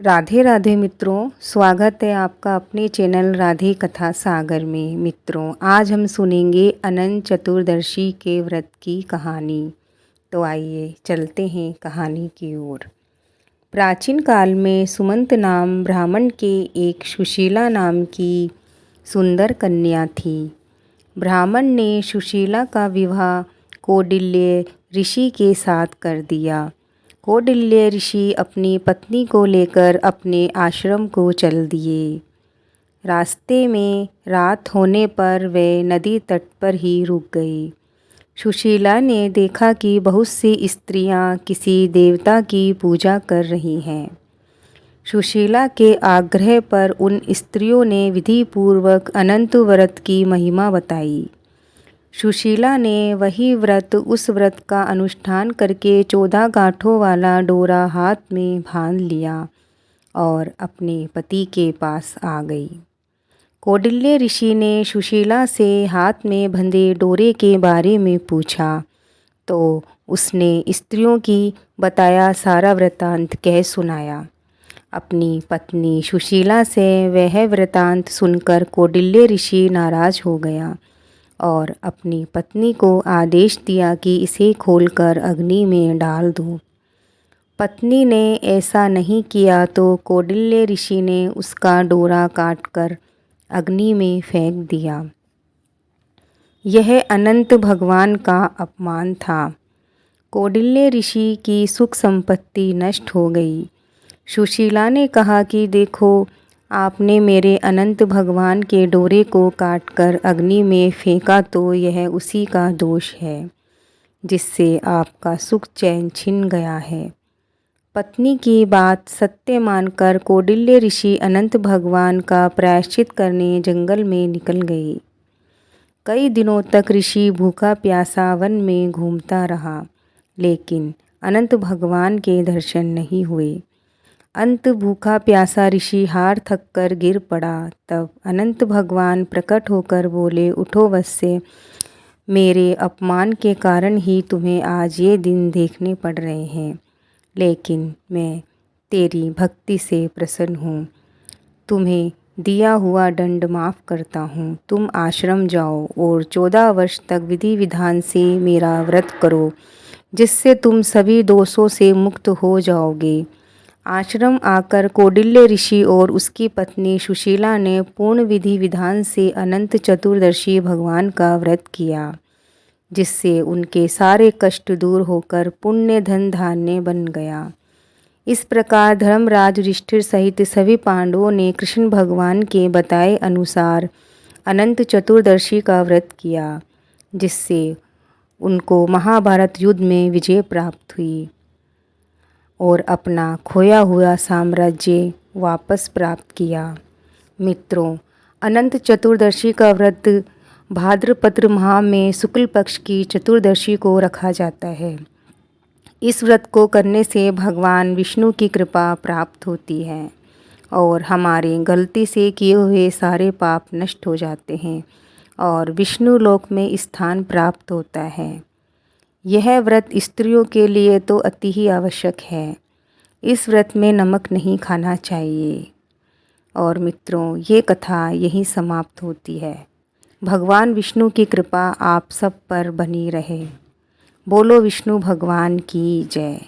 राधे राधे मित्रों, स्वागत है आपका अपने चैनल राधे कथा सागर में। मित्रों, आज हम सुनेंगे अनंत चतुर्दशी के व्रत की कहानी। तो आइए चलते हैं कहानी की ओर। प्राचीन काल में सुमंत नाम ब्राह्मण के एक सुशीला नाम की सुंदर कन्या थी। ब्राह्मण ने सुशीला का विवाह कौंडिल्य ऋषि के साथ कर दिया। कौंडिल्य ऋषि अपनी पत्नी को लेकर अपने आश्रम को चल दिए। रास्ते में रात होने पर वे नदी तट पर ही रुक गए। सुशीला ने देखा कि बहुत सी स्त्रियां किसी देवता की पूजा कर रही हैं। सुशीला के आग्रह पर उन स्त्रियों ने विधिपूर्वक अनंत व्रत की महिमा बताई। सुशीला ने वही व्रत उस व्रत का अनुष्ठान करके 14 गांठों वाला डोरा हाथ में बांध लिया और अपने पति के पास आ गई। कौंडिल्य ऋषि ने सुशीला से हाथ में बंधे डोरे के बारे में पूछा तो उसने स्त्रियों की बताया सारा वृतांत कह सुनाया। अपनी पत्नी सुशीला से वह वृतांत सुनकर कौंडिल्य ऋषि नाराज हो गया और अपनी पत्नी को आदेश दिया कि इसे खोलकर अग्नि में डाल दो। पत्नी ने ऐसा नहीं किया तो कौंडिल्य ऋषि ने उसका डोरा काटकर अग्नि में फेंक दिया। यह अनंत भगवान का अपमान था। कौंडिल्य ऋषि की सुख संपत्ति नष्ट हो गई। सुशीला ने कहा कि देखो, आपने मेरे अनंत भगवान के डोरे को काटकर अग्नि में फेंका तो यह उसी का दोष है जिससे आपका सुख चैन छिन गया है। पत्नी की बात सत्य मानकर कौंडिल्य ऋषि अनंत भगवान का प्रायश्चित करने जंगल में निकल गए। कई दिनों तक ऋषि भूखा प्यासा वन में घूमता रहा, लेकिन अनंत भगवान के दर्शन नहीं हुए। अंत भूखा प्यासा ऋषि हार थक कर गिर पड़ा। तब अनंत भगवान प्रकट होकर बोले, उठो वत्स्य, मेरे अपमान के कारण ही तुम्हें आज ये दिन देखने पड़ रहे हैं, लेकिन मैं तेरी भक्ति से प्रसन्न हूँ। तुम्हें दिया हुआ दंड माफ़ करता हूँ। तुम आश्रम जाओ और 14 वर्ष तक विधि विधान से मेरा व्रत करो, जिससे तुम सभी दोषों से मुक्त हो जाओगे। आश्रम आकर कौंडिल्य ऋषि और उसकी पत्नी सुशीला ने पूर्ण विधि विधान से अनंत चतुर्दशी भगवान का व्रत किया, जिससे उनके सारे कष्ट दूर होकर पुण्य धन धान्य बन गया। इस प्रकार धर्मराज युधिष्ठिर सहित सभी पांडवों ने कृष्ण भगवान के बताए अनुसार अनंत चतुर्दशी का व्रत किया, जिससे उनको महाभारत युद्ध में विजय प्राप्त हुई और अपना खोया हुआ साम्राज्य वापस प्राप्त किया। मित्रों, अनंत चतुर्दशी का व्रत भाद्रपद माह में शुक्ल पक्ष की चतुर्दशी को रखा जाता है। इस व्रत को करने से भगवान विष्णु की कृपा प्राप्त होती है और हमारे गलती से किए हुए सारे पाप नष्ट हो जाते हैं और विष्णु लोक में स्थान प्राप्त होता है। यह व्रत स्त्रियों के लिए तो अति ही आवश्यक है। इस व्रत में नमक नहीं खाना चाहिए। और मित्रों, ये कथा यहीं समाप्त होती है। भगवान विष्णु की कृपा आप सब पर बनी रहे। बोलो विष्णु भगवान की जय।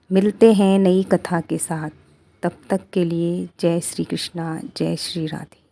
मिलते हैं नई कथा के साथ। तब तक के लिए जय श्री कृष्णा, जय श्री राधे।